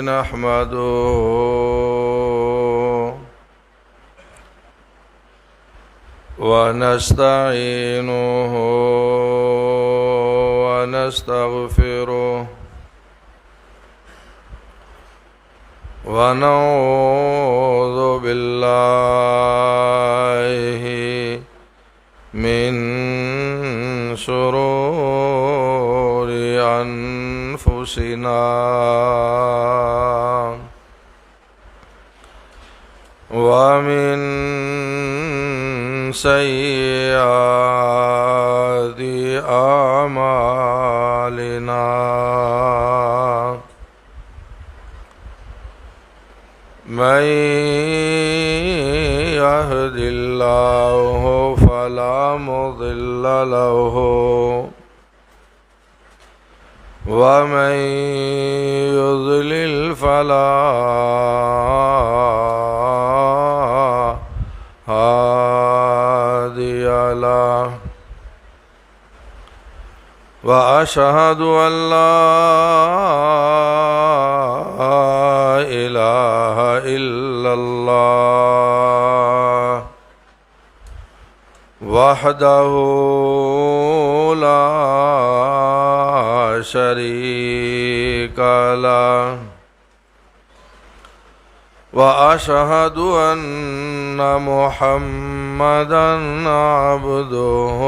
نحمده ونستعينه ونستغفره ونعوذ بالله من شرور أنفسنا ومن سيئات أعمالنا من يهد الله فلا مضل له ومن يضلل فلا هادي له وأشهد أن لا إله إلا الله وحده لا شريك له وأشهد أن محمدًا عبده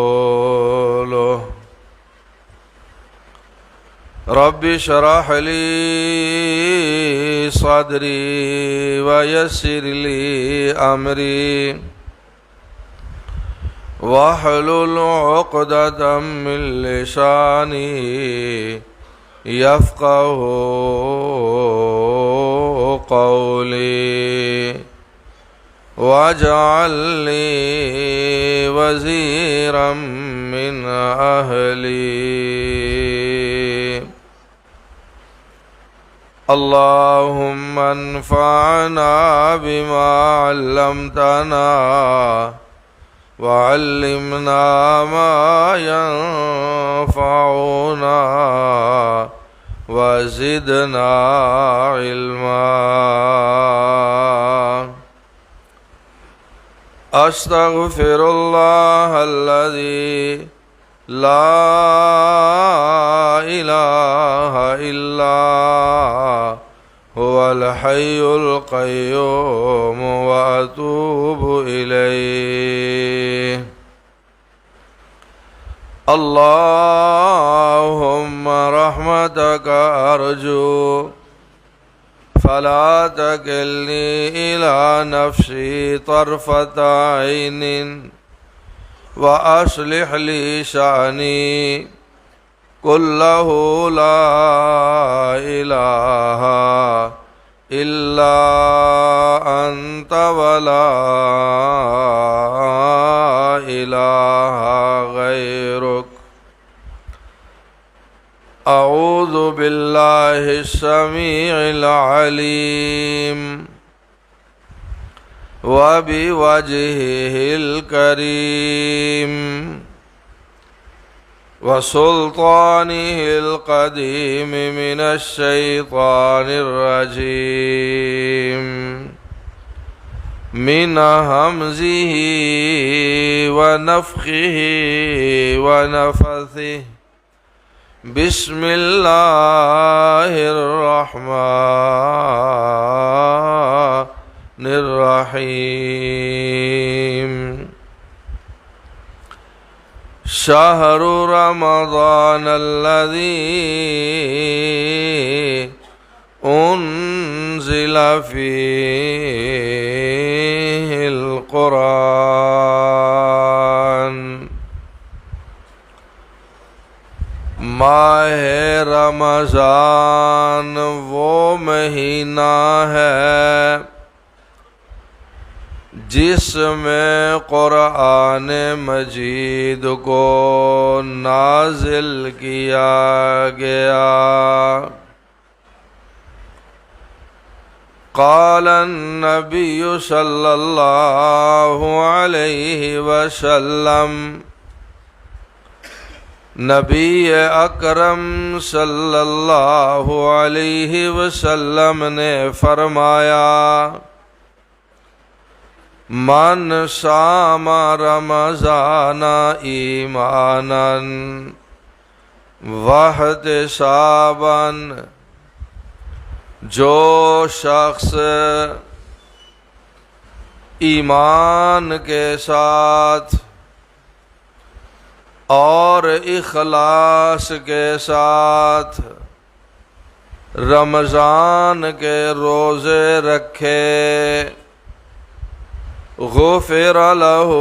ورسوله رب اشرح لي صدري ويسر لي أمري واحلل عقدة من لساني يفقه قولي واجعل لي وزيرا من أهلي اللهم انفعنا بما علمتنا وعلمنا ما ينفعنا وزدنا علما أستغفر الله الذي لا إله إلا هو الحي القيوم وأتوب إليه اللهم رحمتك أرجو فلا تكلني إلى نفسي طرفة عين وأصلح لي شأني كله لا إله إلا أنت ولا إله غيرك أعوذ بالله السميع العليم وبوجهه الكريم وسلطانه القديم من الشيطان الرجيم من همزه ونفخه ونفثه بسم الله الرحمن الرحيم شهر رمضان الذي أنزل فيه القرآن ماہ رمضان وہ مہینہ ہے جس میں قرآن مجید کو نازل کیا گیا. قال النبی صلی اللہ علیہ وسلم نبی اکرم صلی اللہ علیہ وسلم نے فرمایا من صام رمضان ایمانا واحتسابا، جو شخص ایمان کے ساتھ اور اخلاص کے ساتھ رمضان کے روزے رکھے، غفر لہ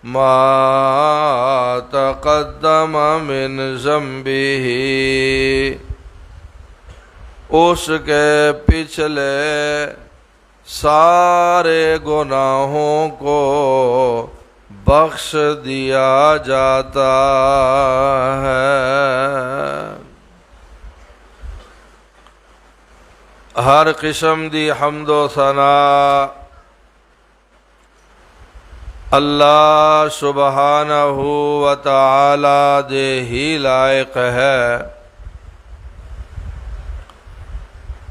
ما تقدم من ذنبہ، اس کے پچھلے سارے گناہوں کو بخش دیا جاتا ہے۔ ہر قسم دی حمد و ثنا اللہ سبحانہ و تعالی دے ہی لائق ہے۔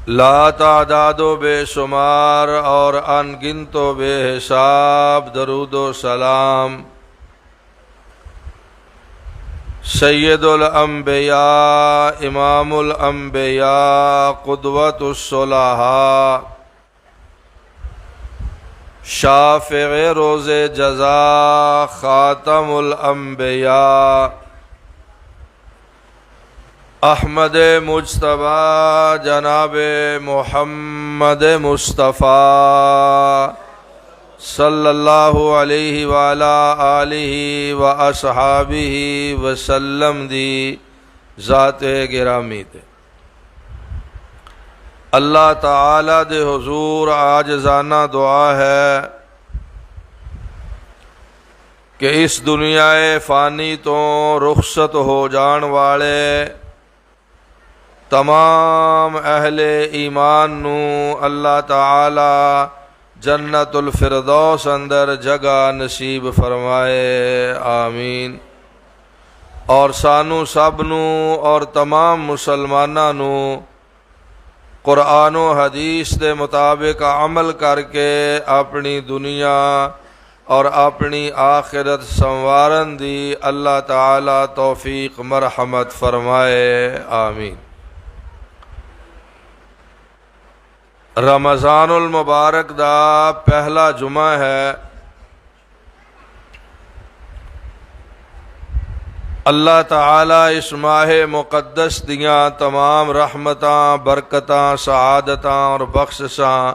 لا تعداد و بے شمار اور ان گنت و بے حساب درود و سلام سید الانبیاء امام الانبیاء قدوۃ الصلحاء شافع روز جزا خاتم الانبیاء احمد مجتبی جناب محمد مصطفیٰ صلی اللہ علیہ وعلا آلہ و اصحابہ وسلم دی ذات گرامی تے اللہ تعالی دے حضور عاجزانہ دعا ہے کہ اس دنیا فانی تو رخصت ہو جان والے تمام اہل ایمان نو اللہ تعالی جنت الفردوس اندر جگہ نصیب فرمائے، آمین۔ اور سانو سب نو اور تمام مسلماناں نو قرآن و حدیث دے مطابق عمل کر کے اپنی دنیا اور اپنی آخرت سنوارن دی اللہ تعالی توفیق مرحمت فرمائے، آمین۔ رمضان المبارک دا پہلا جمعہ ہے۔ اللہ تعالی اس ماہ مقدس دیاں تمام رحمتاں برکتاں سعادتاں اور بخششاں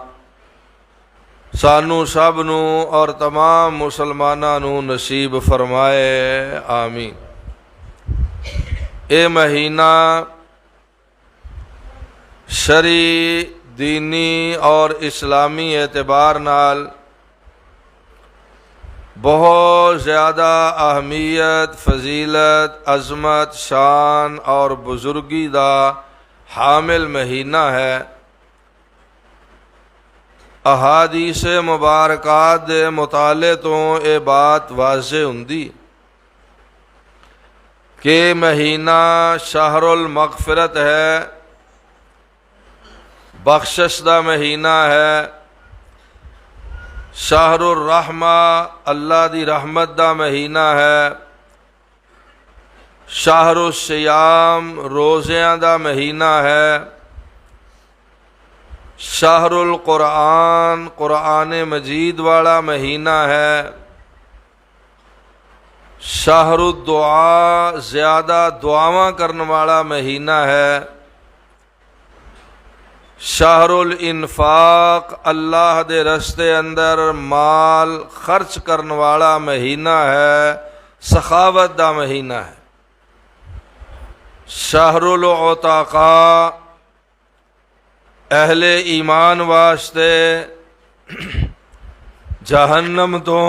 سانو سب نو اور تمام مسلماناں نو نصیب فرمائے، آمین۔ اے مہینہ شرعی دینی اور اسلامی اعتبار نال بہت زیادہ اہمیت، فضیلت، عظمت، شان اور بزرگی دا حامل مہینہ ہے۔ احادیث مبارکات دے مطالعے تو یہ بات واضح ہوندی کہ مہینہ شہر المغفرت ہے، بخشش دا مہینہ ہے، شہر الرحمہ اللہ دی رحمت دا مہینہ ہے، شہر الصیام روزیاں دا مہینہ ہے، شہر القرآن قرآن مجید والا مہینہ ہے، شہر الدعا زیادہ دعاواں کرنے والا مہینہ ہے، شہر الانفاق اللہ دے رستے اندر مال خرچ کرنے والا مہینہ ہے، سخاوت دا مہینہ ہے، شہر العتقاء اہل ایمان واسطے جہنم تو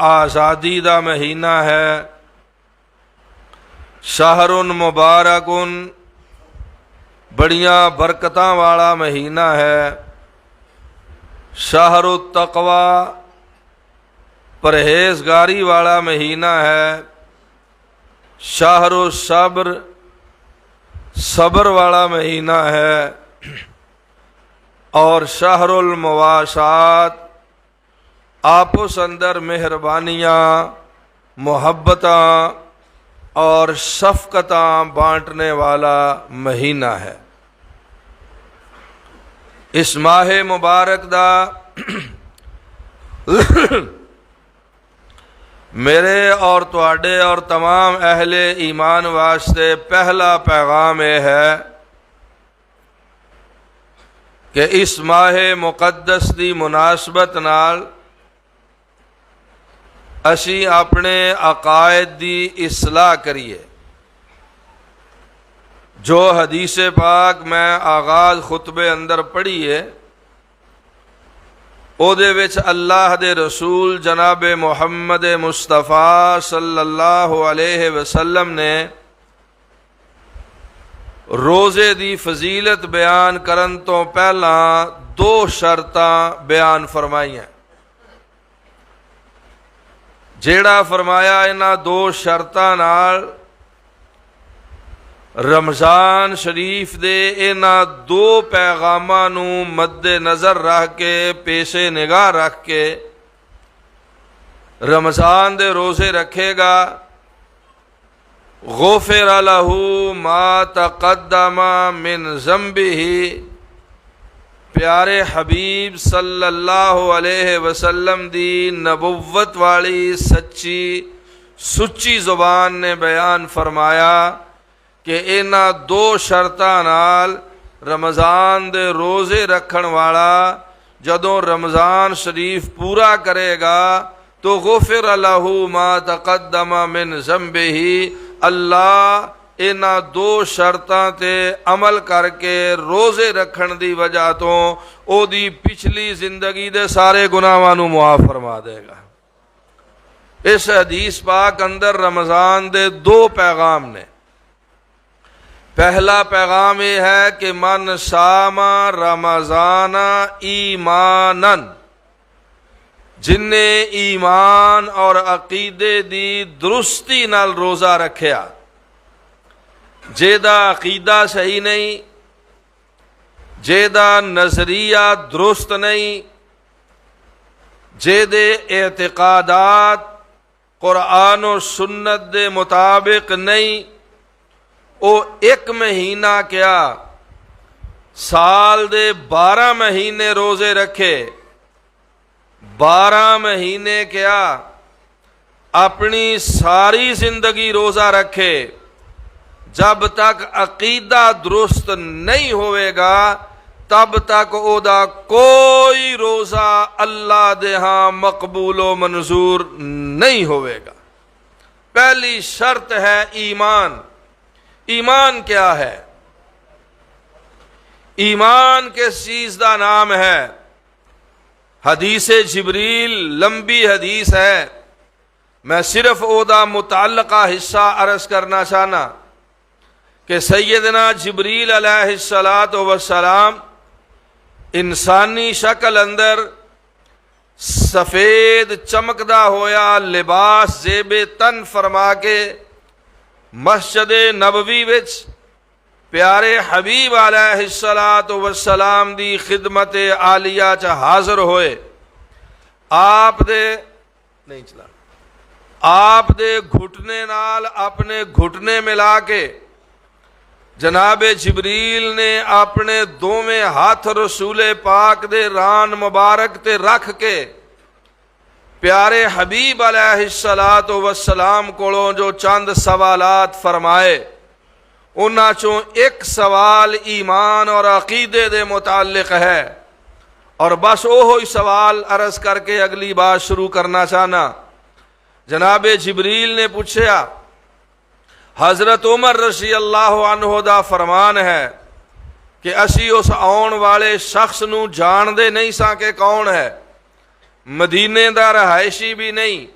آزادی دا مہینہ ہے، شہر مبارک بڑیاں برکتاں والا مہینہ ہے، شہر التقوی پرہیزگاری والا مہینہ ہے، شہر الصبر صبر والا مہینہ ہے، اور شہر المواسات آپس اندر مہربانیاں، محبتاں اور شفقتاں بانٹنے والا مہینہ ہے۔ اس ماہ مبارک دا میرے اور تواڈے اور تمام اہل ایمان واسطے پہلا پیغام یہ ہے کہ اس ماہ مقدس دی مناسبت نال اسی اپنے عقائد دی اصلاح کریے۔ جو حدیث پاک میں آغاز خطبے اندر پڑھی ہے، او دے وچ اللہ دے رسول جناب محمد مصطفیٰ صلی اللہ علیہ وسلم نے روزے دی فضیلت بیان کرن تو پہلا دو شرطاں بیان فرمائی ہیں۔ جیڑا فرمایا انہاں دو شرطاں نال رمضان شریف دے انہاں دو پیغاماں نو مد نظر رکھ کے، پیش نگاہ رکھ کے رمضان دے روزے رکھے گا، غفر لہ ما تقدم من ذنبہ، پیارے حبیب صلی اللہ علیہ وسلم دی نبوت والی سچی زبان نے بیان فرمایا کہ انہاں دو شرطاں نال رمضان دے روزے رکھن والا جدوں رمضان شریف پورا کرے گا تو غفر لہ ما تقدم من ذنبہ، اللہ انہاں دو شرطاں تے عمل کر کے روزے رکھن دی وجہ تو او دی پچھلی زندگی دے سارے گناہاں نو معاف فرما دے گا۔ اس حدیث پاک اندر رمضان دے دو پیغام نے۔ پہلا پیغام یہ ہے کہ من صام رمضان ایمانا، جن نے ایمان اور عقیدے دی درستی نال روزہ رکھیا، جیدہ عقیدہ صحیح نہیں، جیدہ نظریہ درست نہیں، جیدے اعتقادات قرآن و سنت دے مطابق نہیں، او ایک مہینہ کیا سال دے 12 مہینے روزے رکھے، 12 مہینے کیا اپنی ساری زندگی روزہ رکھے، جب تک عقیدہ درست نہیں ہوئے گا تب تک او دا کوئی روزہ اللہ دے ہاں مقبول و منظور نہیں ہوئے گا۔ پہلی شرط ہے ایمان۔ ایمان کیا ہے؟ ایمان کس چیز دا نام ہے؟ حدیث جبریل لمبی حدیث ہے، میں صرف او دا متعلقہ حصہ عرض کرنا چاہنا کہ سیدنا جبریل علیہ السلام انسانی شکل اندر سفید چمکدا ہویا لباس زیب تن فرما کے مسجد نبوی وچ پیارے حبیب علیہ السلام دی خدمت عالیہ چ حاضر ہوئے۔ آپ دے گھٹنے نال اپنے گھٹنے ملا کے جناب جبریل نے اپنے دوویں ہاتھ رسول پاک دے ران مبارک تے رکھ کے پیارے حبیب علیہ السلام کولوں جو چند سوالات فرمائے، انہاں چوں ایک سوال ایمان اور عقیدے دے متعلق ہے، اور بس اوہی سوال عرض کر کے اگلی بات شروع کرنا چاہنا۔ جناب جبریل نے پوچھا، حضرت عمر رضی اللہ عنہ دا فرمان ہے کہ اسی اس آن والے شخص نو جان دے نہیں سا کہ کون ہے، مدینے دا رہائشی بھی نہیں،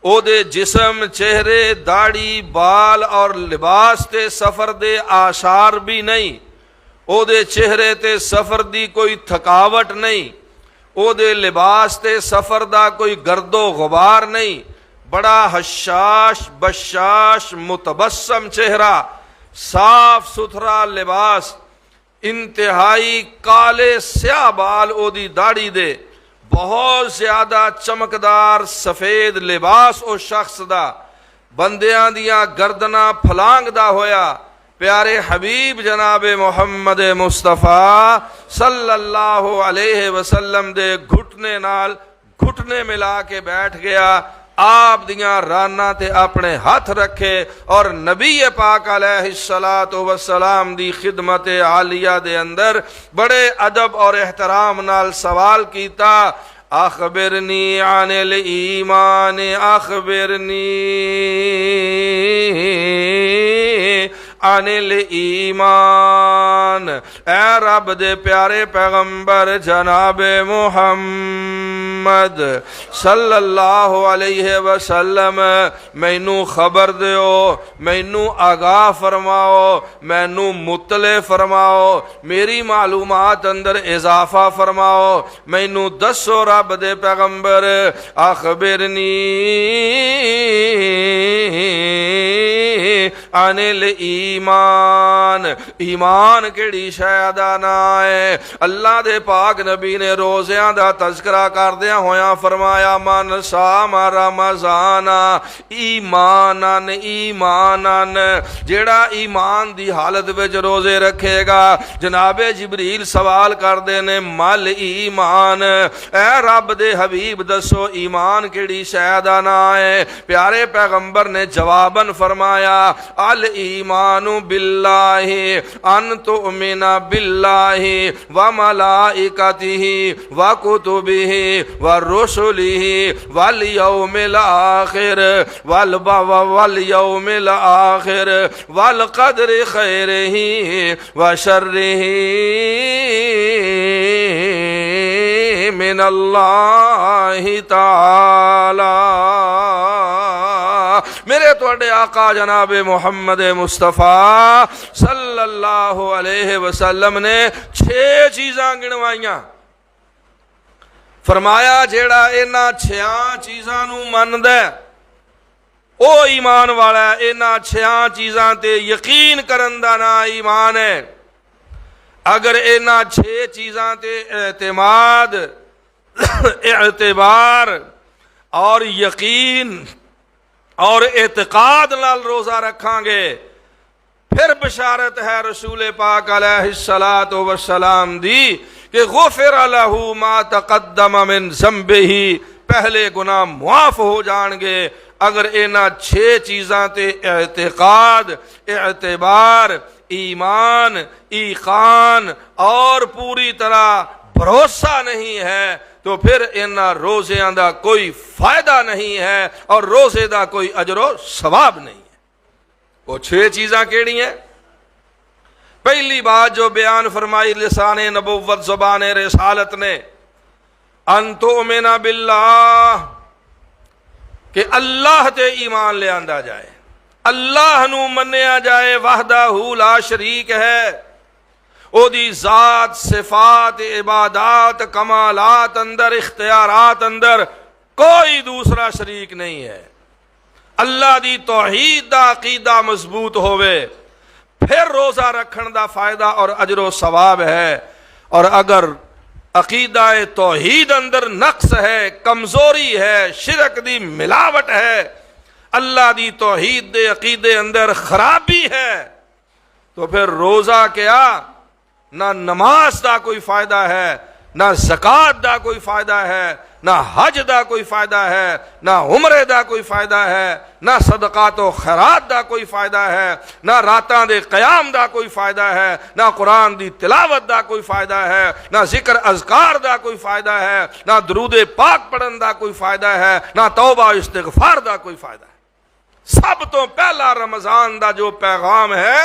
او دے جسم، چہرے، داڑھی، بال اور لباس تے سفر دے آثار بھی نہیں، او دے چہرے تے سفر دی کوئی تھکاوٹ نہیں، او دے لباس تے سفر دا کوئی گرد و غبار نہیں، بڑا حشاش بشاش متبسم چہرہ، صاف ستھرا لباس، انتہائی کالے سیاہ بال او دی داڑھی دے، بہت زیادہ چمکدار سفید لباس او شخص دا، بندیاں دیاں گردناں پھلانگ دا ہویا، پیارے حبیب جناب محمد مصطفیٰ صلی اللہ علیہ وسلم دے گھٹنے نال گھٹنے ملا کے بیٹھ گیا، آپ دیاں رانا تے اپنے ہاتھ رکھے اور نبی پاک علیہ الصلوۃ والسلام دی خدمت عالیہ دے اندر بڑے ادب اور احترام نال سوال کیتا، اخبرنی عن الایمان اخبرنی عن الایمان، اے رب دے پیارے پیغمبر جناب محمد صلی اللہ علیہ وسلم مینوں خبر دیو، مینوں آگاہ فرماؤ، مینوں مطلع فرماؤ، میری معلومات اندر اضافہ فرماؤ، مینوں دسو رب دے پیغمبر، اخبرنی عن الایمان، ایمان کیڑی شے دا نام ہے؟ اللہ دے پاک نبی نے روزیاں دا تذکرہ کردیاں ہویاں فرمایا، من صام رمضان ایمانن ایمانن، جیڑا ایمان دی حالت وچ روزے رکھے گا، جناب جبریل سوال کردے نے مل ایمان، اے رب دے حبیب دسو ایمان کیڑی شے دا نام ہے؟ پیارے پیغمبر نے جواباً فرمایا، الایمان باللہ ان تؤمن باللہ وملائکتہ وکتبہ ورسلہ والیوم الآخر والیوم الآخر والقدر خیرہ وشرہ من اللہ تعالی۔ میرے توڑے آقا جناب محمد مصطفیٰ صلی اللہ علیہ وسلم نے 6 چیزاں گنوائیاں، فرمایا جیڑا اینا 6 چیزاں نو مندے او ایمان والا ہے، اینا 6 چیزاں تے یقین کرن دا نا ایمان ہے۔ اگر اینا 6 چیزاں تے اعتماد اعتبار اور یقین اور اعتقاد نال روزہ رکھاں گے، پھر بشارت ہے رسول پاک علیہ الصلوۃ والسلام دی کہ غفر لہ ما تقدم من ذنبہ، پہلے گناہ معاف ہو جان گے اگر اینا 6 چیزاں تے اعتقاد اعتبار ایمان ایقان اور پوری طرح بھروسہ نہیں ہے، تو پھر ان روزیاں دا کوئی فائدہ نہیں ہے اور روزے دا کوئی اجر و ثواب نہیں ہے۔ وہ 6 چیزاں کیڑی ہیں؟ پہلی بات جو بیان فرمائی لسان نبوت زبان رسالت نے، ان تؤمن باللہ، کہ اللہ تے ایمان لے آندا جائے، اللہ نو منیا جائے، وحدہ لا شریک ہے، او دی ذات صفات عبادات کمالات اندر اختیارات اندر کوئی دوسرا شریک نہیں ہے۔ اللہ دی توحید دا عقیدہ مضبوط ہوئے، پھر روزہ رکھن دا فائدہ اور اجر و ثواب ہے۔ اور اگر عقیدہ توحید اندر نقص ہے، کمزوری ہے، شرک دی ملاوٹ ہے، اللہ دی توحید دے عقیدے اندر خرابی ہے، تو پھر روزہ کیا نہ نماز دا کوئی فائدہ ہے، نہ زکوٰۃ دا کوئی فائدہ ہے، نہ حج دا کوئی فائدہ ہے، نہ عمرے دا کوئی فائدہ ہے، نہ صدقات و خیرات دا کوئی فائدہ ہے، نہ راتاں دے قیام دا کوئی فائدہ ہے، نہ قرآن دی تلاوت دا کوئی فائدہ ہے، نہ ذکر اذکار دا کوئی فائدہ ہے، نہ درود پاک پڑھن دا کوئی فائدہ ہے، نہ توبہ استغفار دا کوئی فائدہ ہے۔ سب تو پہلا رمضان دا جو پیغام ہے،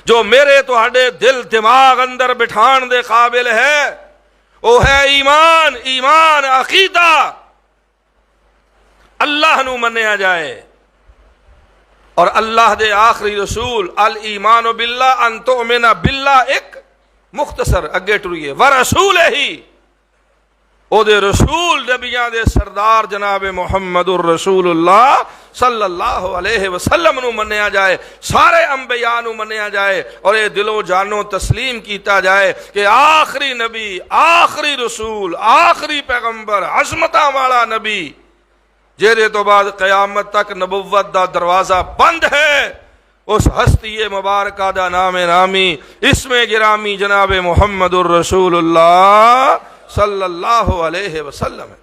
جو میرے تہاڈے دل دماغ اندر بٹھان دے قابل ہے، وہ ہے ایمان، ایمان عقیدہ، اللہ نو منیا جائے، اور اللہ دے آخری رسول الایمان باللہ ان تؤمن باللہ، ایک مختصر اگے ٹریے ورسولہ ہی، او دے رسول نبیاں دے سردار جناب محمد الرسول اللہ صلی اللہ علیہ وسلم نو منیا جائے، سارے انبیاء نو منیا جائے، اور یہ دل و جانو تسلیم کیتا جائے کہ آخری نبی، آخری رسول، آخری پیغمبر، عظمتاں والا نبی جہدے تو بعد قیامت تک نبوت دا دروازہ بند ہے، اس ہستی مبارکہ دا نام نامی اسم گرامی جناب محمد الرسول اللہ صلی اللہ علیہ وسلم ہے۔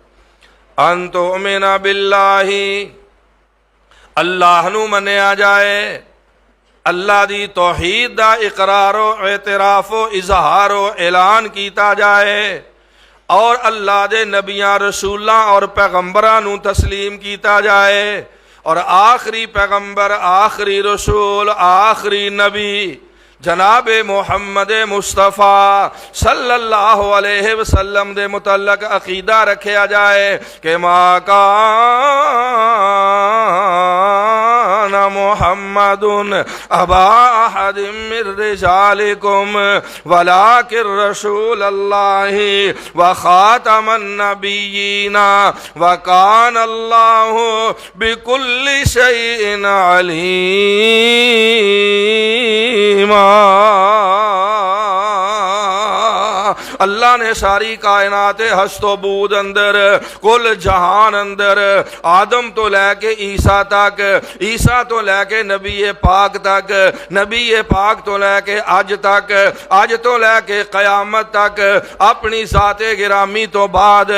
ان تؤمن باللہ، اللہ نو منیا جائے، اللہ دی توحید دا اقرار و اعتراف و اظہار و اعلان کیتا جائے، اور اللہ دے نبیاں رسولاں اور پیغمبراں نو تسلیم کیتا جائے، اور آخری پیغمبر، آخری رسول، آخری نبی جناب محمد مصطفیٰ صلی اللہ علیہ وسلم دے متعلق عقیدہ رکھیا جائے کہ ما کان محمد ابا احد من رجالکم ولکن رسول اللہ وخاتم النبیین وکان اللہ بکل شیء علیما۔ اللہ نے ساری کائنات ہست و بود اندر، کل جہان اندر، آدم تو لے کے عیسیٰ تک، عیسیٰ تو لے کے نبی پاک تک، نبی پاک تو لے کے اج تک، اج تو لے کے قیامت تک، اپنی ذات گرامی تو بعد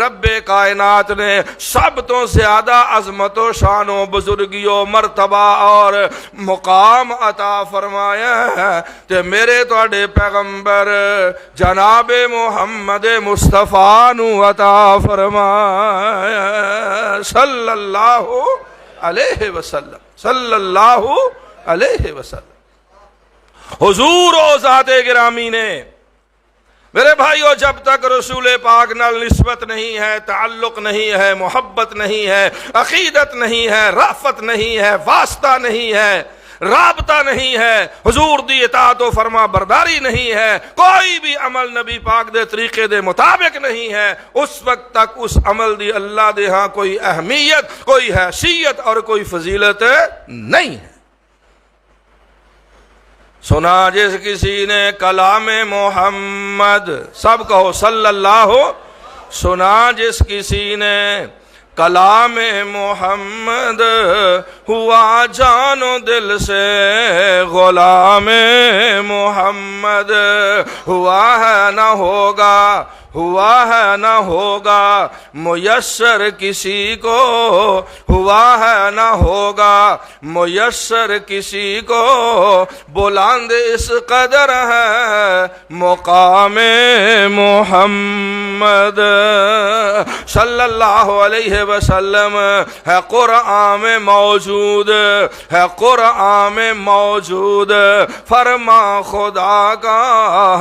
رب کائنات نے سب تو زیادہ عظمت و شان و بزرگی و مرتبہ اور مقام عطا فرمایا ہے کہ میرے تواڈے پیغمبر جناب محمد مصطفیٰ نو عطا فرمایا صلی اللہ علیہ وسلم، صلی اللہ علیہ وسلم۔ حضور و ذات گرامی نے، میرے بھائیو، جب تک رسول پاک نال نسبت نہیں ہے، تعلق نہیں ہے، محبت نہیں ہے، عقیدت نہیں ہے، رافت نہیں ہے، واسطہ نہیں ہے، رابطہ نہیں ہے، حضور دی اطاعت و فرما برداری نہیں ہے، کوئی بھی عمل نبی پاک دے طریقے دے مطابق نہیں ہے، اس وقت تک اس عمل دی اللہ دے ہاں کوئی اہمیت، کوئی حیثیت اور کوئی فضیلت نہیں ہے۔ سنا جس کسی نے کلام محمد، سب کہو صلی اللہ، سنا جس کسی نے کلام محمد، ہوا جان و دل سے غلام محمد، ہوا ہے نہ ہوگا، ہوا ہے نہ ہوگا میسر کسی کو، ہوا ہے نہ ہوگا میسر کسی کو، بلند اس قدر ہے مقام محمد صلی اللہ علیہ وسلم، ہے قرآن میں موجود، ہے قرآن میں موجود، فرما خدا کا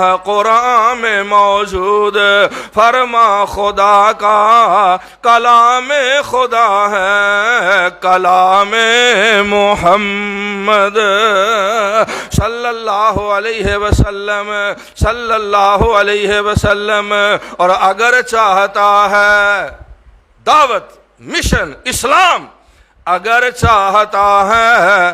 ہے قرآن میں موجود، فرما خدا کا کلام خدا ہے کلام محمد صلی اللہ علیہ وسلم، صلی اللہ علیہ وسلم۔ اور اگر چاہتا ہے دعوت، مشن، اسلام، اگر چاہتا ہے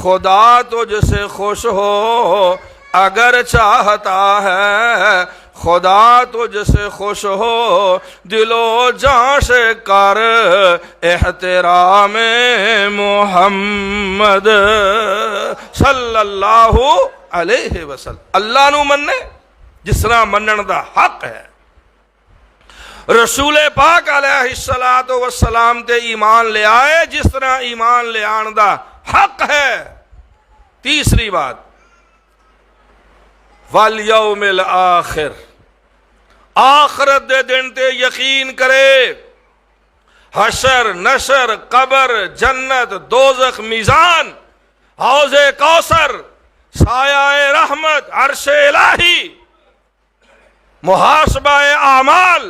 خدا تجھ سے خوش ہو، اگر چاہتا ہے خدا تجھ سے خوش ہو، دل و جان سے کر احترام محمد صلی اللہ علیہ وسلم۔ اللہ نو مننے جس طرح منن دا حق ہے، رسول پاک علیہ السلام تے ایمان لے آئے جس طرح ایمان لے آن دا حق ہے۔ تیسری بات، والیوم الآخر، آخرت دے دن تے یقین کرے، حشر، نشر، قبر، جنت، دوزخ، میزان، حوض کوثر، سایہ رحمت، عرش الہی، محاسبہ اعمال،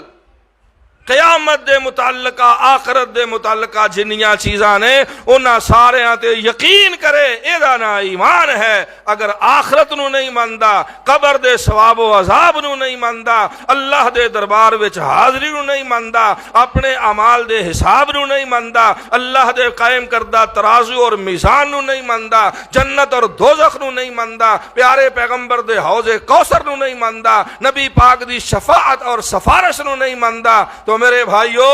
قیامت دے متعلقہ آخرت دے متعلقہ جنیاں چیزاں نے انہاں ساریاں تے یقین کرے ایدا نا ایمان ہے۔ اگر آخرت نو نہیں مندا، قبر دے ثواب و عذاب نو نہیں مندا، اللہ دے دربار وچ حاضری نو نہیں مندا، اپنے اعمال دے حساب نو نہیں مندا، اللہ دے قائم کردہ ترازو اور میزان نو نہیں مندا، جنت اور دوزخ نو نہیں مندا، پیارے پیغمبر دے حوض کوثر نو نہیں مندا، نبی پاک دی شفاعت اور سفارش نو نہیں مندا، تو میرے بھائیو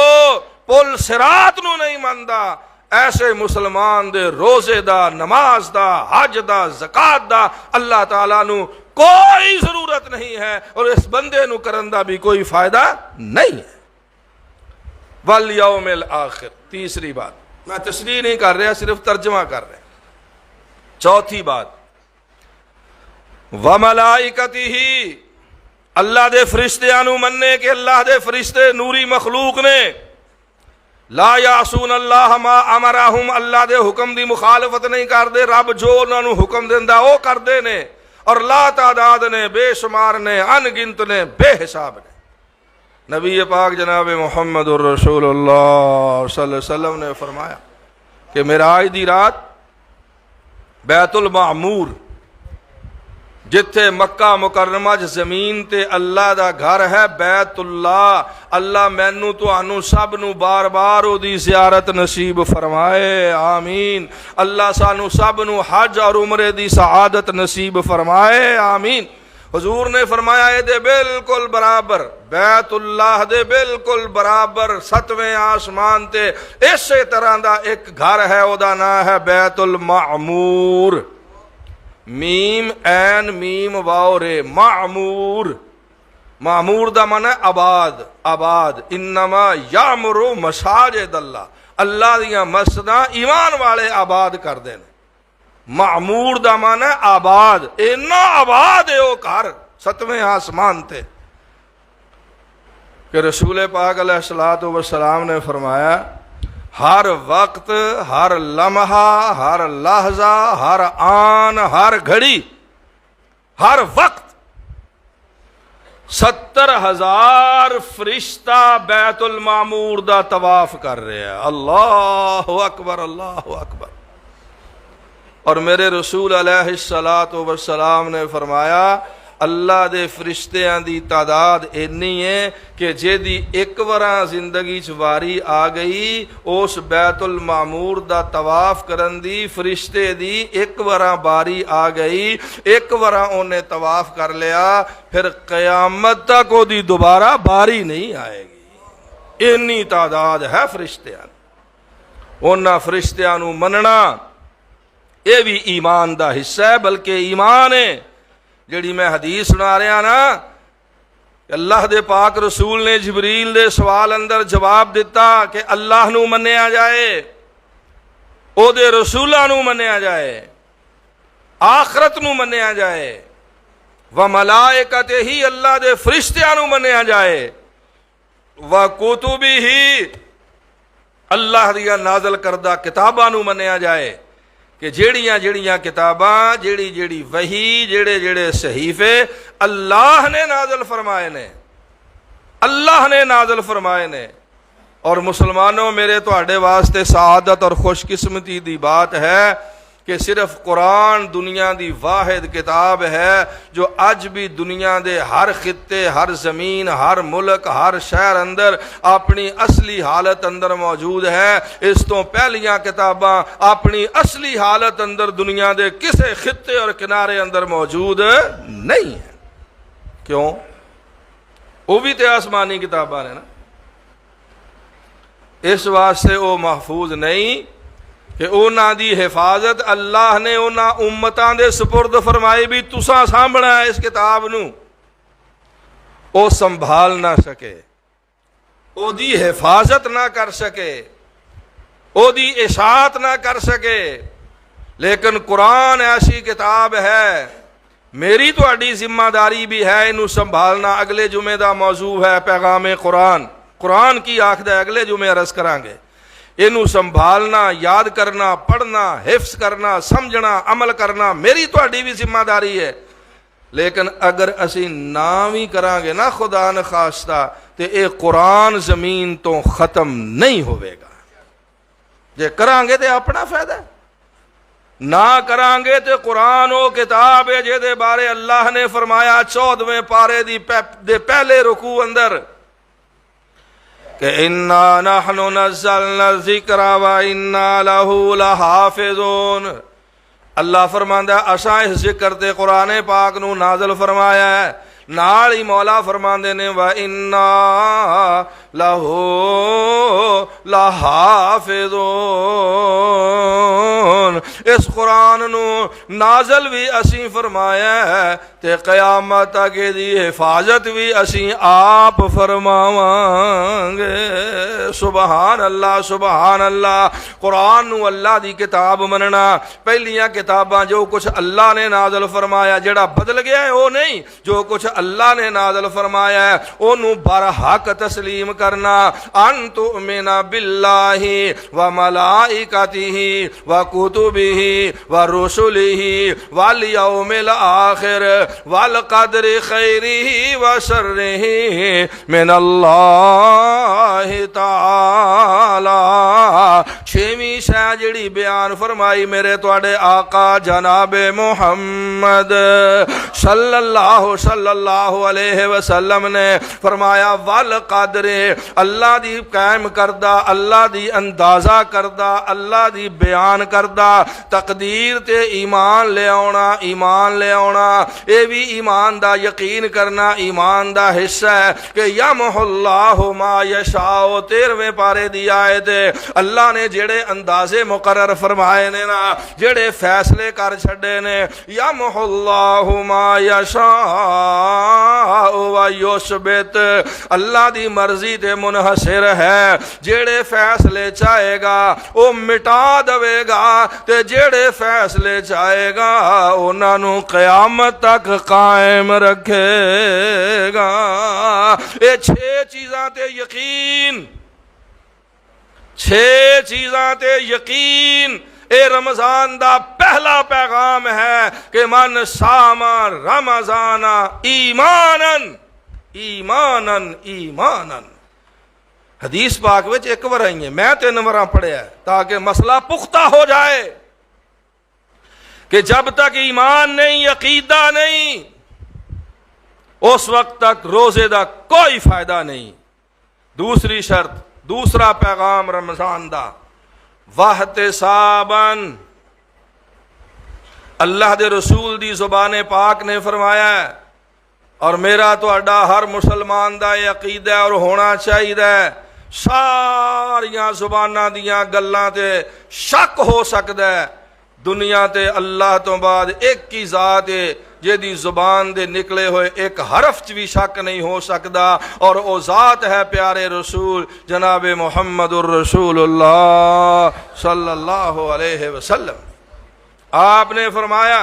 پل صراط نو نہیں مندا، ایسے مسلمان دے روزے دا، نماز دا، حج دا، زکات دا اللہ تعالیٰ نو کوئی ضرورت نہیں ہے، اور اس بندے نو کرن دا بھی کوئی فائدہ نہیں ہے۔ والیوم الآخر، تیسری بات میں تشریح نہیں کر رہا، صرف ترجمہ کر رہا۔ چوتھی بات، وملائکتہ، اللہ دے فرشتیاں نو مننے کہ اللہ دے فرشتے نوری مخلوق نے، لا یعصون اللہ ما امرہم، اللہ دے حکم دی مخالفت نہیں کردے، رب جو انہاں نو حکم دیندا او کردے نے، اور لا تعداد نے، بے شمار نے، ان گنت نے، بے حساب نے۔ نبی پاک جناب محمد الرسول اللہ صلی اللہ علیہ وسلم نے فرمایا کہ معراج دی رات بیت المعمور، جتھے مکہ مکرمہ زمین تے اللہ دا گھر ہے بیت اللہ، اللہ مینو تانوں سب نو بار بار او دی زیارت نصیب فرمائے، آمین۔ اللہ سانو سب نو حج اور عمرے دی سعادت نصیب فرمائے، آمین۔ حضور نے فرمایا اے دے بالکل برابر، بیت اللہ دے بالکل برابر 7ویں آسمان تے اسی طرح دا ایک گھر ہے، او دا نام ہے بیت المعمور، میم این میم واو رے، معمور، معمور دا معنی ہے آباد، آباد، انما یعمر مساجد اللہ، اللہ دیاں مسجداں ایمان والے آباد کر دے نے۔ معمور دا معنی ہے آباد، اینا آباد ہے او گھر 7ویں آسمان تے کہ رسول پاک علیہ الصلوۃ والسلام نے فرمایا ہر وقت، ہر لمحہ، ہر لحظہ، ہر آن، ہر گھڑی، ہر وقت 70,000 فرشتہ بیت المعمور دا طواف کر رہے ہیں۔ اللہ اکبر، اللہ اکبر۔ اور میرے رسول علیہ الصلوۃ والسلام نے فرمایا اللہ دے فرشتیاں دی تعداد اینی ہے کہ جے دی ایک وراں زندگی چ واری آ گئی، اس بیت المعمور دا طواف کرن دی فرشتے دی ایک وراں باری آ گئی، ایک وراں انہیں طواف کر لیا، پھر قیامت تک وہ دی دوبارہ باری نہیں آئے گی، اینی تعداد ہے فرشتیاں۔ انہاں فرشتیاں نو مننا یہ بھی ایمان دا حصہ ہے، بلکہ ایمان ہے جڑی میں حدیث سنا رہا نا، اللہ دے پاک رسول نے جبریل دے سوال اندر جواب دیتا کہ اللہ نو منیا جائے، او دے رسولہ نو منیا جائے، آخرت نو منیا جائے، وملائکتہ ہی، اللہ دے فرشتیاں نو منیا جائے، وکتبہ ہی، اللہ دیا نازل کردہ کتاباں نو منیا جائے کہ جیڑیاں کتاباں، جیڑی وحی، جیڑے صحیفے اللہ نے نازل فرمائے نے، اللہ نے نازل فرمائے نے۔ اور مسلمانوں، میرے تواڈے واسطے سعادت اور خوش قسمتی دی بات ہے کہ صرف قرآن دنیا دی واحد کتاب ہے جو اج بھی دنیا دے ہر خطے، ہر زمین، ہر ملک، ہر شہر اندر اپنی اصلی حالت اندر موجود ہے۔ اس تو پہلیاں کتاباں اپنی اصلی حالت اندر دنیا دے کسے خطے اور کنارے اندر موجود نہیں ہیں۔ کیوں؟ وہ بھی تے آسمانی کتاباں نے نا، اس واسطے وہ محفوظ نہیں کہ اونا دی حفاظت اللہ نے اونا امتاں دے سپرد فرمائی بھی تساں سامبھنا ہے، اس کتاب نو او سنبھال نہ سکے، او دی حفاظت نہ کر سکے، او دی اشاعت نہ کر سکے، لیکن قرآن ایسی کتاب ہے، میری تہاڈی ذمہ داری بھی ہے انو سنبھالنا۔ اگلے جمعے دا موضوع ہے پیغام قرآن، قرآن کی آخد ہے، اگلے جمعے عرض کران گے۔ اینو سنبھالنا، یاد کرنا، پڑھنا، حفظ کرنا، سمجھنا، عمل کرنا میری تہاڈی بھی ذمہ داری ہے، لیکن اگر اسی نہ بھی کران گے نا خدا نخواستہ تے اے قرآن زمین تو ختم نہیں ہوئے گا۔ جے کران گے تے اپنا فائدہ ہے، نہ کران گے تے قرآن وہ کتاب ہے جے دے بارے اللہ نے فرمایا 14ویں پارے دے پہلے رکوع اندر کہ اِنَّا نَحْنُ نَزَّلْنَا الذِّكْرَ وَإِنَّا لَهُ لَحَافِظُونَ۔ اللہ فرماندا ہے اساں اس ذکر تے قرآن پاک نو نازل فرمایا ہے، نال ہی مولا فرماندے نے وَإِنَّا لَهُ لَحَافِظُونَ۔ اس قرآن نو نازل بھی اسی فرمایا ہے تے قیامت تک دی حفاظت بھی اسی آپ فرماواں گے۔ سبحان اللہ سبحان اللہ۔ قرآن نو اللہ دی کتاب مننا، پہلیاں کتاباں جو کچھ اللہ نے نازل فرمایا جڑا بدل گیا ہے وہ نہیں، جو کچھ اللہ نے نازل فرمایا ہے انہوں برحق تسلیم کرنا۔ ان تؤمن باللہ وملائکتہ وکتبہ ورسلہ والیوم الآخر والقدر خیرہ وشرہ من اللہ تعالی۔ چھویں شے جڑی بیان فرمائی میرے تواڈے آقا جناب محمد صلی اللہ علیہ وسلم نے فرمایا والقدر، اللہ دی قائم کردہ، اللہ دی اندازہ کردہ، اللہ دی بیان کردہ تقدیر تے ایمان لے آونا اے بھی ایمان دا یقین کرنا ایمان دا حصہ ہے کہ یمحو اللہ ما یشاء۔ 13ویں پارے دی آیت ہے، اللہ نے جڑے اندازے مقرر فرمائے نے نا، جڑے فیصلے کر چھڑے نے، یمحو اللہ ما یشاء ویثبت، اللہ دی مرضی تے منحصر ہے، جڑے فیصلے چاہے گا وہ مٹا دے گا تے جڑے فیصلے چاہے گا انہاں نو قیامت تک قائم رکھے گا۔ اے 6 چیزاں تے یقین، 6 چیزاں تے یقین اے رمضان دا پہلا پیغام ہے کہ من صام رمضان ایمانا۔ حدیث پاک وچ ایک بار آئی ہے، میں 3 بار پڑھیا ہے تاکہ مسئلہ پختہ ہو جائے کہ جب تک ایمان نہیں، عقیدہ نہیں، اس وقت تک روزے دا کوئی فائدہ نہیں۔ دوسری شرط، دوسرا پیغام رمضان دا واحتساباً، اللہ دے رسول دی زبان پاک نے فرمایا ہے اور میرا تو اڈا ہر مسلمان دا یہ عقیدہ اور ہونا چاہیے، ساریاں زباناں دیاں گلاں تے شک ہو سکتا ہے، دنیا تے اللہ تو بعد ایک کی ذات ہے جے دی زبان دے نکلے ہوئے ایک حرف چ بھی شک نہیں ہو سکتا، اور او ذات ہے پیارے رسول جناب محمد الرسول اللہ صلی اللہ علیہ وسلم۔ آپ نے فرمایا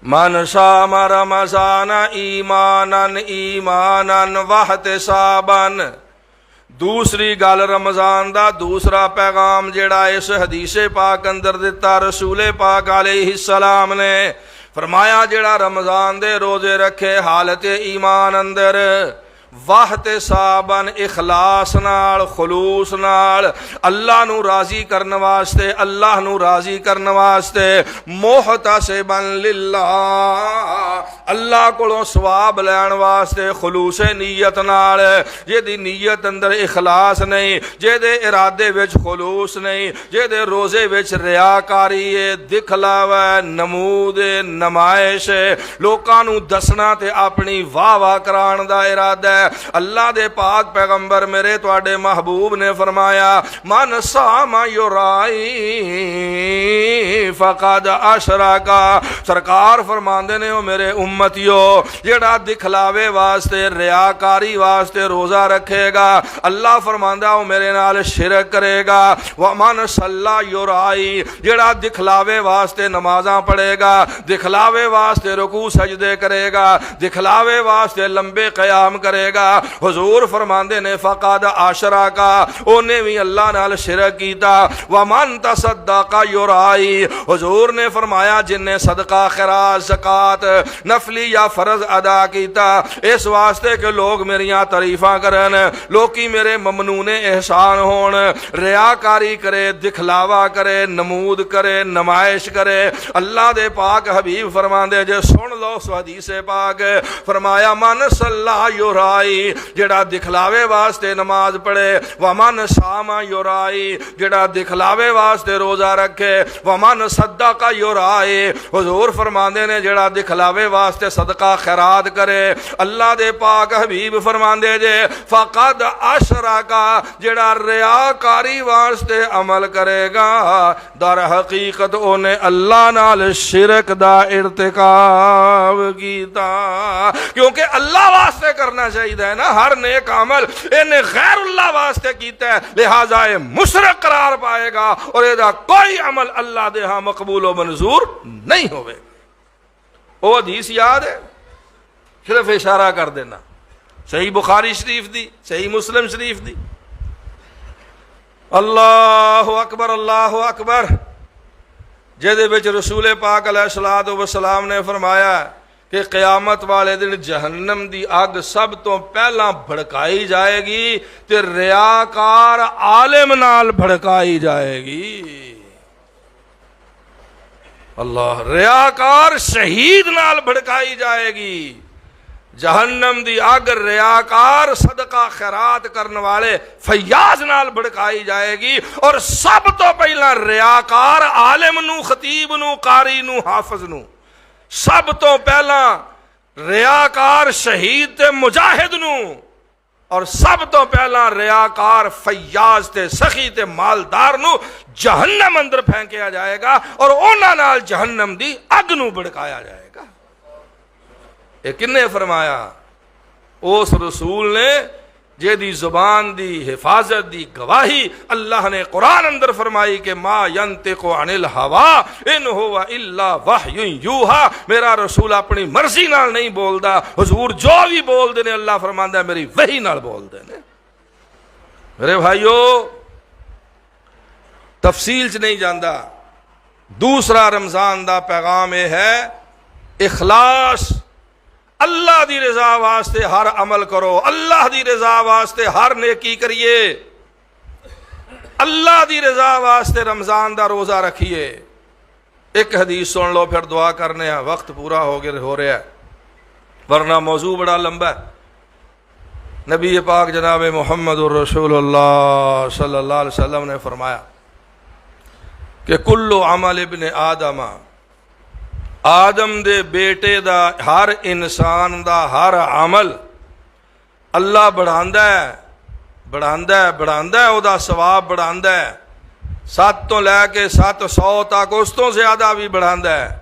من صام رمضان ایمانا واحتسابا۔ دوسری گل رمضان دا دوسرا پیغام جڑا اس حدیث پاک اندر دیتا رسول پاک علیہ السلام نے فرمایا جڑا رمضان دے روزے رکھے حالت ایمان اندر واحتساباً، اخلاص نال، خلوص نال، اللہ نو راضی کرن واسطے، اللہ نو راضی کرن واسطے، محتسباً للہ، اللہ کولوں ثواب لین واسطے، خلوص نیت نال، جے دی نیت اندر اخلاص نہیں، جے دے ارادے وچ خلوص نہیں، جے دے روزے وچ ریاکاری ہے، دکھلاوا ہے، نمود ہے، نمائش ہے، لوکاں نو دسنا تے اپنی واہ واہ کران دا ارادہ ہے۔ اللہ دے پاک پیغمبر میرے تواڈے محبوب نے فرمایا من صام یرائی فقد اشرک۔ سرکار فرماندے نے او میرے امتیو جڑا دکھلاوے واسطے، ریاکاری واسطے روزہ رکھے گا، اللہ فرماندا او میرے نال شرک کرے گا۔ ومن صلی یرائی، جڑا دکھلاوے واسطے نمازاں پڑھے گا، دکھلاوے واسطے رکوع سجدے کرے گا، دکھلاوے واسطے لمبے قیام کرے گا، حضور فرماندے نے فقد اشرک، اونے بھی اللہ نال شرک کیتا۔ ومن تصدق یرائی، حضور نے فرمایا جن نے صدقہ خیرات زکات نفلی یا فرض ادا کیتا اس واسطے کہ لوگ میریاں تعریفاں کرن لوکی میرے ممنون احسان ہون ریاکاری کرے دکھلاوا کرے نمود کرے نمائش کرے اللہ دے پاک حبیب فرماندے جے سن لو سو حدیث پاک فرمایا من صلی یرائی جڑا دکھلاوے واسطے نماز پڑھے ومن صام یرائی جڑا دکھلاوے واسطے روزہ رکھے ومن صدق یرائی حضور فرماندے نے جڑا دکھلاوے واسطے صدقہ خیرات کرے اللہ دے پاک حبیب فرماندے جے فقد اشرکا جڑا ریاکاری واسطے عمل کرے گا در حقیقت اونے اللہ نال شرک دا ارتکاب کیتا کیونکہ اللہ واسطے کرنا چاہیے نا ہر نیک عمل انہیں غیر اللہ واسطے کیتا ہے لہذا یہ مشرک قرار پائے گا اور یہ کوئی عمل اللہ دے ہاں مقبول و منظور نہیں ہوئے وہ حدیث یاد ہے صرف اشارہ کر دینا صحیح بخاری شریف دی صحیح مسلم شریف دی اللہ اکبر جہدے وچ رسول پاک علیہ الصلوۃ والسلام نے فرمایا کہ قیامت والے دن جہنم دی اگ سب تو پہلا بھڑکائی جائے گی تے ریاکار عالم نال بھڑکائی جائے گی اللہ ریاکار شہید نال بھڑکائی جائے گی جہنم دی اگ ریاکار صدقہ خیرات کرنے والے فیاض نال بھڑکائی جائے گی اور سب تو پہلا ریاکار عالم نو خطیب نو قاری نو حافظ نو سب تو پہلا ریاکار شہید تے مجاہد نو اور سب تو پہلا ریاکار فیاض تے سخی تے مالدار نو جہنم اندر پھینکیا جائے گا اور اونا نال جہنم دی اگ نو بھڑکایا جائے گا یہ کن نے فرمایا اس رسول نے جے دی زبان دی حفاظت دی گواہی اللہ نے قرآن اندر فرمائی کہ ما ینطق عن الہوا ان ہوا الا وحی یوحا میرا رسول اپنی مرضی نال نہیں بولدا حضور جو بھی بول دے نے اللہ فرماندا ہے میری وحی نال بول دے نے میرے بھائیو تفصیل چ نہیں جاندا دوسرا رمضان دا پیغام یہ ہے اخلاص اللہ دی رضا واسطے ہر عمل کرو اللہ دی رضا واسطے ہر نیکی کریے اللہ دی رضا واسطے رمضان دا روزہ رکھیے ایک حدیث سن لو پھر دعا کرنے ہیں وقت پورا ہو رہا ہے ورنہ موضوع بڑا لمبا ہے نبی پاک جناب محمد الرسول اللہ صلی اللہ علیہ وسلم نے فرمایا کہ کل عمل ابن آدم آدم دے بیٹے دا ہر انسان دا ہر عمل اللہ بڑھاندا ہے او دا ثواب بڑھاندا ہے 7 تو لے کے 700 تک اس تو زیادہ بھی بڑھاندا ہے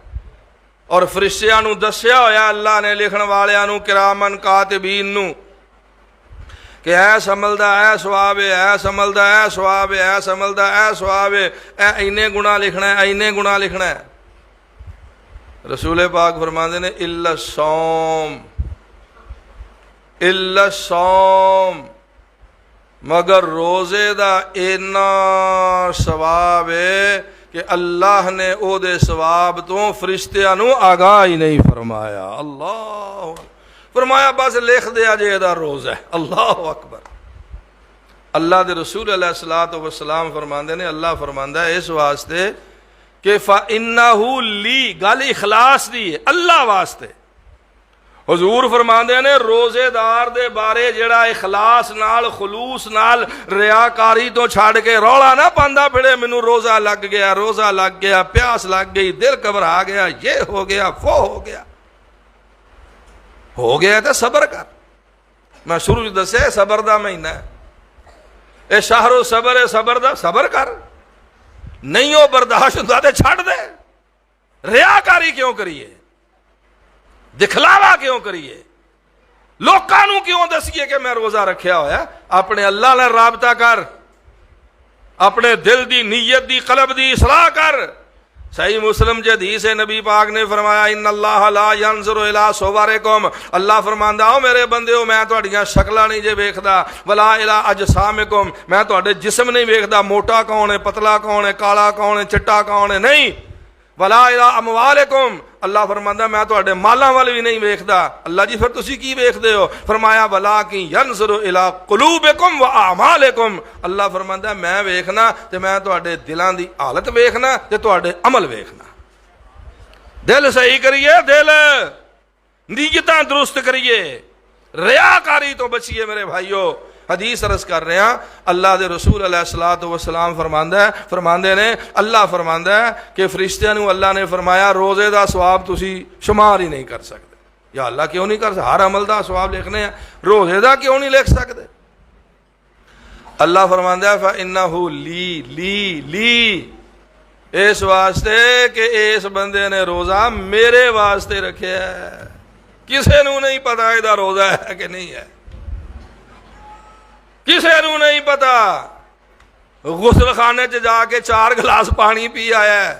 اور فرشتیاں نو دسیا ہویا اللہ نے لکھن والیاں نو کرامن کاتبین نو کہ ایس عمل دا اے ثواب ہے ایس عمل دا اے ثواب ہے ایس عمل دا اے ثواب ہے اے اینے گناہ لکھنا ہے اینے گناہ لکھنا ہے رسول پاک فرماندے نے الا الصوم مگر روزے دا اینا ثواب ہے کہ اللہ نے او دے ثواب تو فرشتیاں نو آگاہ ہی نہیں فرمایا اللہ فرمایا بس لکھ دیا جے دا روزہ ہے اللہ اکبر اللہ دے رسول علیہ الصلوۃ والسلام فرماندے نے اللہ فرماندا ہے اس واسطے کہ فَإِنَّهُ لِي گل اخلاص دی اللہ واسطے حضور فرماندے نے روزے دار دے بارے جڑا اخلاص نال خلوص نال ریاکاری تو چھاڑ کے رولا نہ پاندا پھڑے مینوں روزہ لگ گیا پیاس لگ گئی دل گھبرا گیا یہ ہو گیا وہ ہو گیا تو صبر کر میں شروع دسے صبر دا مہینہ ہے اے شہر و صبر ہے صبر دا صبر کر نہیں ہو برداشت ہوتا تو چھڑ دے ریاکاری کیوں کریے دکھلاوا کیوں کریے لوکاں نو کیوں دسیے کہ میں روزہ رکھیا ہویا اپنے اللہ نے رابطہ کر اپنے دل دی نیت دی قلب دی اصلاح کر صحیح مسلم جی حدیث ہے نبی پاک نے فرمایا ان اللہ لا ينظر الى صورکم اللہ فرماندا ہو میرے بندیو میں تہاڈیاں شکلاں نہیں جے ویکھدا ولا الى اجسامکم میں تہاڈے جسم نہیں ویکھدا موٹا کون ہے پتلا کون ہے کالا کون ہے چٹا کون ہے نہیں ولا الی اموالکم، اللہ فرماتا میں تہاڈے مالاں ول بھی نہیں ویکھدا۔ اللہ جی پھر تسی کی ویکھدے ہو؟ فرمایا ولکن ینظر الی قلوبکم واعمالکم، اللہ فرماتا میں ویکھنا تے میں تہاڈے دلاں دی حالت ویکھنا تے تہاڈے عمل ویکھنا۔ دل صحیح کریے، دل نیتاں درست کریے، ریاکاری تو بچیے میرے بھائیو۔ حدیث عرض کر رہے ہیں، اللہ دے رسول علیہ الصلوۃ والسلام فرماندے نے، اللہ فرماندا ہے کہ فرشتیاں نو اللہ نے فرمایا روزے دا ثواب تسی شمار ہی نہیں کر سکتے۔ یا اللہ کیوں نہیں کر سکتے؟ ہر عمل دا ثواب لکھنے ہیں، روزے دا کیوں نہیں لکھ سکتے؟ اللہ فرماندا ہے فَإِنَّهُ لی اس واسطے کہ اس بندے نے روزہ میرے واسطے رکھیا ہے، کسے نو نہیں پتا یہ روزہ ہے کہ نہیں ہے، کسے نو نہیں پتا۔ غسل خانے چ جا کے 4 گلاس پانی پی آیا ہے،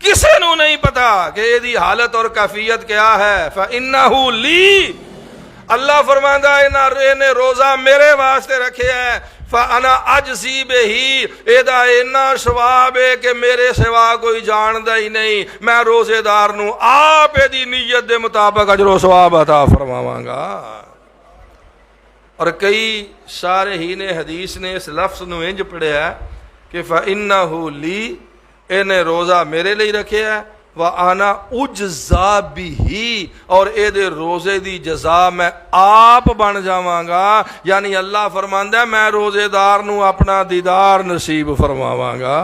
کسے نو نہیں پتا کہ یہ دی حالت اور کیفیت کیا ہے۔ فَإِنَّهُ لی، اللہ فرماندا ہے نے روزہ میرے واسطے رکھے ہے، فَأَنَا أَجْزِي بِهِ، ایدہ اینا ثواب ہے کہ میرے سوا کوئی جاندا ہی نہیں، میں روزے دار نو آپ دی نیت دے مطابق اجر و ثواب عطا فرماواں گا۔ اور کئی شارحین حدیث نے اس لفظ نو انج پڑھیا ہے کہ فَإِنَّهُ لی، انہیں روزہ میرے لیے رکھے ہے، وَأَنَا أُجْزَا بِهِ، اور اے دے روزے دی جزا میں آپ بن جاواں گا۔ یعنی اللہ فرماندا ہے میں روزے دار نو اپنا دیدار نصیب فرماواں گا۔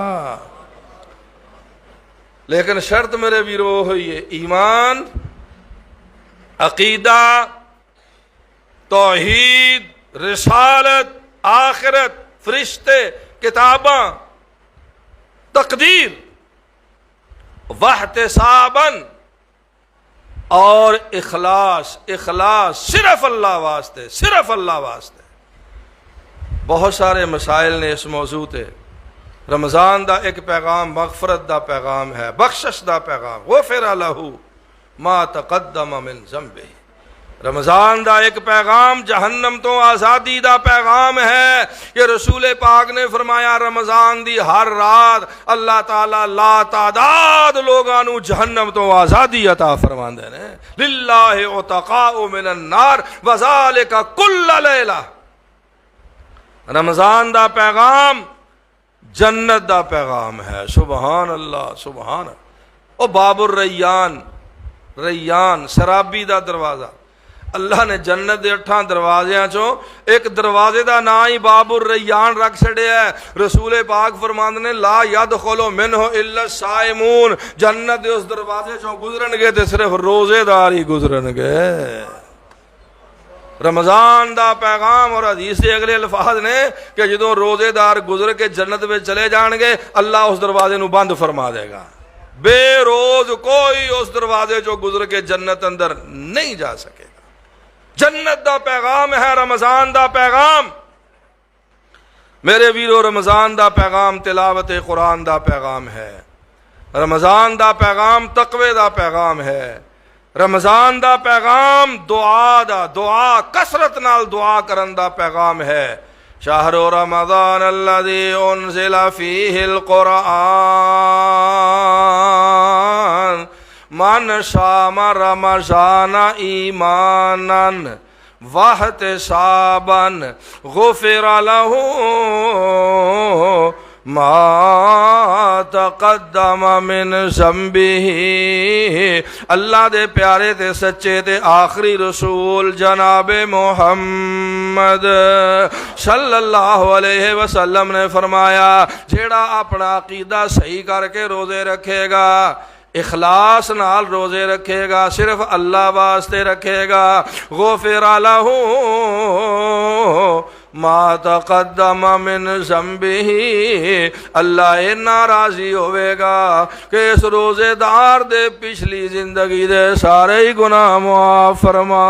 لیکن شرط میرے ویرو ہوئی ہے، ایمان، عقیدہ، توحید، رسالت، آخرت، فرشتے، کتاباں، تقدیر، واحتساباً، اور اخلاص صرف اللہ واسطے، صرف اللہ واسطے۔ بہت سارے مسائل نے اس موضوع تے۔ رمضان دا ایک پیغام مغفرت دا پیغام ہے، بخشش دا پیغام، غفر لہ ما تقدم من ذنبہ۔ رمضان دا ایک پیغام جہنم تو آزادی دا پیغام ہے کہ رسول پاک نے فرمایا رمضان دی ہر رات اللہ تعالیٰ لا تعداد لوگاں نو جہنم تو آزادی عطا فرماندے نے۔ للہ عتقاء من النار وذالک کل لیلہ۔ رمضان دا پیغام جنت دا پیغام ہے۔ سبحان اللہ، سبحان اللہ۔ او باب الریان، ریان شرابی دا دروازہ، اللہ نے جنت دے 8 دروازیاں چوں ایک دروازے دا نام ہی باب الریان رکھ چھڑیا ہے۔ رسول پاک فرماندے نے لا یدخل منہ الا الصائمون، جنت دے اس دروازے چوں گزرن گے تے صرف روزے دار ہی گزرن گے۔ رمضان دا پیغام اور حدیث دے اگلے الفاظ نے کہ جدوں روزے دار گزر کے جنت میں چلے جان گے اللہ اس دروازے نو بند فرما دے گا، بے روز کوئی اس دروازے جو گزر کے جنت اندر نہیں جا سکے گا۔ جنت دا پیغام ہے رمضان دا پیغام۔ میرے ویرو رمضان دا پیغام تلاوت قرآن دا پیغام ہے، رمضان دا پیغام تقوی دا پیغام ہے، رمضان دا پیغام دعا کثرت نال دعا کرن دا پیغام ہے۔ شہر رمضان الذی انزل فیہ القرآن من صام رمضان ایمانا واحتسابا غفر له ما تقدم من ذنبہ۔ اللہ دے پیارے تے سچے تے آخری رسول جناب محمد صلی اللہ علیہ وسلم نے فرمایا جیڑا اپنا عقیدہ صحیح کر کے روزے رکھے گا، اخلاص نال روزے رکھے گا، صرف اللہ واسطے رکھے گا، غفر لہ ما تقدم من ذنبہ، اللہ اتنا راضی ہوئے گا کہ اس روزے دار دے پچھلی زندگی دے سارے ہی گناہ معاف فرما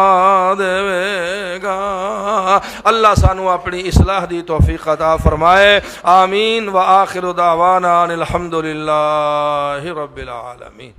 دے گا۔ اللہ سانو اپنی اصلاح دی توفیق عطا فرمائے، آمین۔ وآخر دعوانا الحمدللہ رب العالمین۔